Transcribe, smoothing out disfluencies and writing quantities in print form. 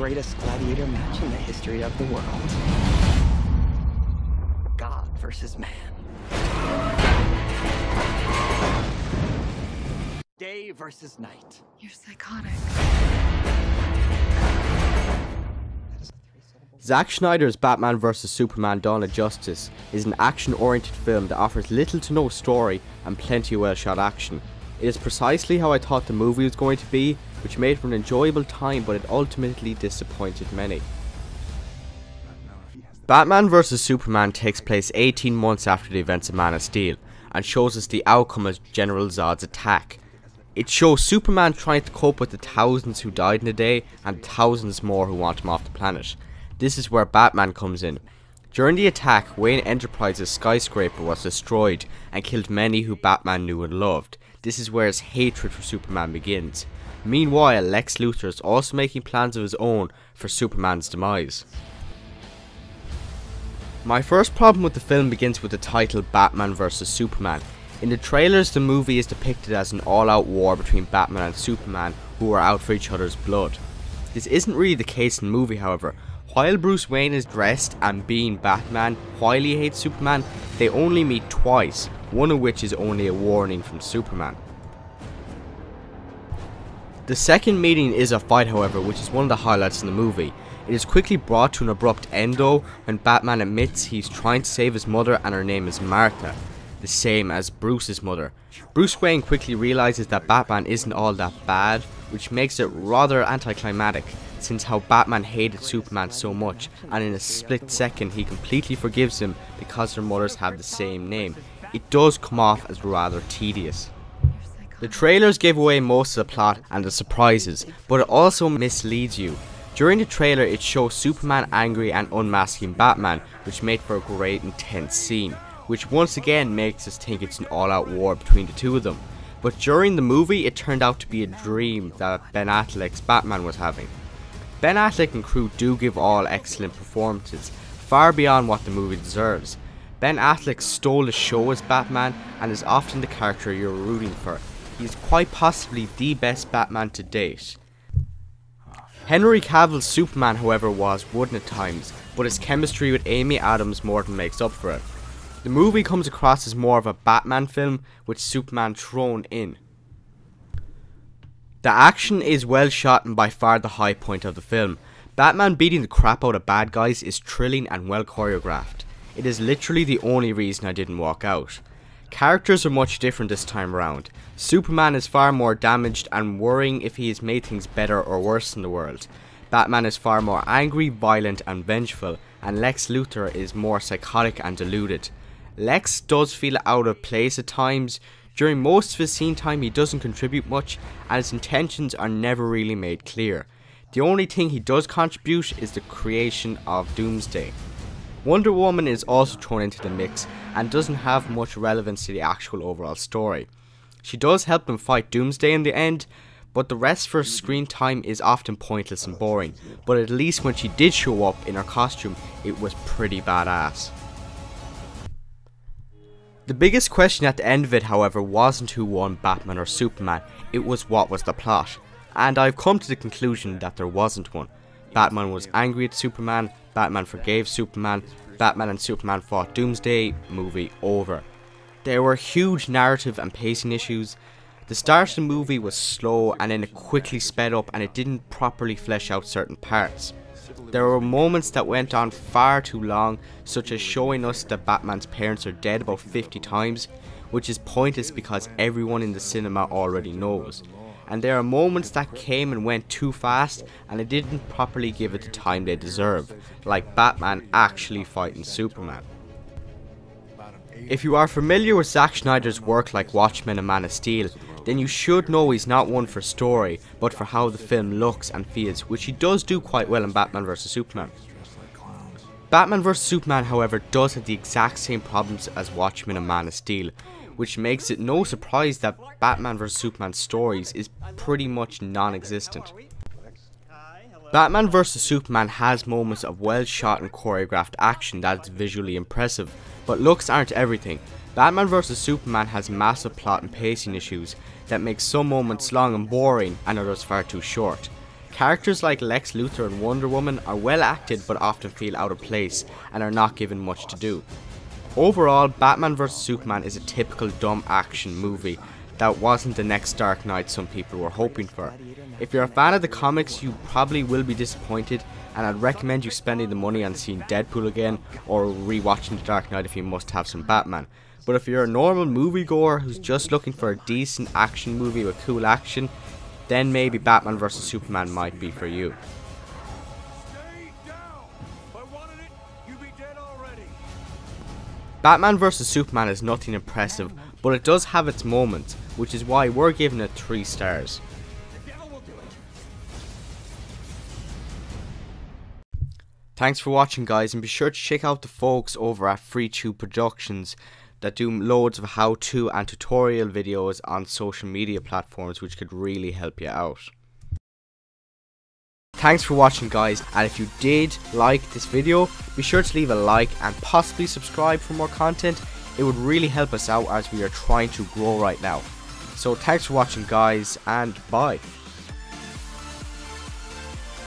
greatest gladiator match in the history of the world. God versus man. Day versus night. You're psychotic. Zack Snyder's Batman vs Superman Dawn of Justice is an action-oriented film that offers little to no story and plenty of well-shot action. It is precisely how I thought the movie was going to be, which made for an enjoyable time, but it ultimately disappointed many. Batman vs Superman takes place 18 months after the events of Man of Steel, and shows us the outcome of General Zod's attack. It shows Superman trying to cope with the thousands who died in the day, and thousands more who want him off the planet. This is where Batman comes in. During the attack, Wayne Enterprises' skyscraper was destroyed and killed many who Batman knew and loved. This is where his hatred for Superman begins. Meanwhile, Lex Luthor is also making plans of his own for Superman's demise. My first problem with the film begins with the title Batman vs Superman. In the trailers, the movie is depicted as an all-out war between Batman and Superman, who are out for each other's blood. This isn't really the case in the movie, however. While Bruce Wayne is dressed and being Batman, while he hates Superman, they only meet twice, one of which is only a warning from Superman. The second meeting is a fight, however, which is one of the highlights in the movie. It is quickly brought to an abrupt end though, when Batman admits he's trying to save his mother and her name is Martha, the same as Bruce's mother. Bruce Wayne quickly realizes that Batman isn't all that bad, which makes it rather anticlimactic, since how Batman hated Superman so much, and in a split second he completely forgives him because their mothers have the same name. It does come off as rather tedious. The trailers give away most of the plot and the surprises, but it also misleads you. During the trailer it shows Superman angry and unmasking Batman, which made for a great intense scene, which once again makes us think it's an all-out war between the two of them. But during the movie it turned out to be a dream that Ben Affleck's Batman was having. Ben Affleck and crew do give all excellent performances, far beyond what the movie deserves. Ben Affleck stole the show as Batman and is often the character you're rooting for. He is quite possibly the best Batman to date. Henry Cavill's Superman, however, was wooden at times, but his chemistry with Amy Adams more than makes up for it. The movie comes across as more of a Batman film with Superman thrown in. The action is well shot and by far the high point of the film. Batman beating the crap out of bad guys is thrilling and well choreographed. It is literally the only reason I didn't walk out. Characters are much different this time around. Superman is far more damaged and worrying if he has made things better or worse in the world. Batman is far more angry, violent and vengeful, and Lex Luthor is more psychotic and deluded. Lex does feel out of place at times. During most of his scene time he doesn't contribute much and his intentions are never really made clear. The only thing he does contribute is the creation of Doomsday. Wonder Woman is also thrown into the mix and doesn't have much relevance to the actual overall story. She does help them fight Doomsday in the end, but the rest of her screen time is often pointless and boring, but at least when she did show up in her costume it was pretty badass. The biggest question at the end of it, however, wasn't who won, Batman or Superman, it was what was the plot. And I've come to the conclusion that there wasn't one. Batman was angry at Superman, Batman forgave Superman, Batman and Superman fought Doomsday, movie over. There were huge narrative and pacing issues. The start of the movie was slow and then it quickly sped up and it didn't properly flesh out certain parts. There were moments that went on far too long, such as showing us that Batman's parents are dead about 50 times, which is pointless because everyone in the cinema already knows. And there are moments that came and went too fast and it didn't properly give it the time they deserve, like Batman actually fighting Superman. If you are familiar with Zack Snyder's work like Watchmen and Man of Steel, then you should know he's not one for story, but for how the film looks and feels, which he does do quite well in Batman vs Superman. Batman vs Superman, however, does have the exact same problems as Watchmen and Man of Steel, which makes it no surprise that Batman vs Superman's stories is pretty much non-existent. Batman vs Superman has moments of well shot and choreographed action that is visually impressive, but looks aren't everything. Batman vs Superman has massive plot and pacing issues that make some moments long and boring and others far too short. Characters like Lex Luthor and Wonder Woman are well acted but often feel out of place and are not given much to do. Overall, Batman vs Superman is a typical dumb action movie that wasn't the next Dark Knight some people were hoping for. If you're a fan of the comics, you probably will be disappointed, and I'd recommend you spending the money on seeing Deadpool again or rewatching The Dark Knight if you must have some Batman. But if you're a normal moviegoer who's just looking for a decent action movie with cool action, then maybe Batman vs Superman might be for you. Batman vs Superman is nothing impressive, but it does have its moments, which is why we're giving it 3 stars. Thanks for watching, guys, and be sure to check out the folks over at FreeTube Productions that do loads of how-to and tutorial videos on social media platforms which could really help you out. Thanks for watching, guys, and if you did like this video, be sure to leave a like and possibly subscribe for more content. It would really help us out as we are trying to grow right now. So thanks for watching, guys, and bye.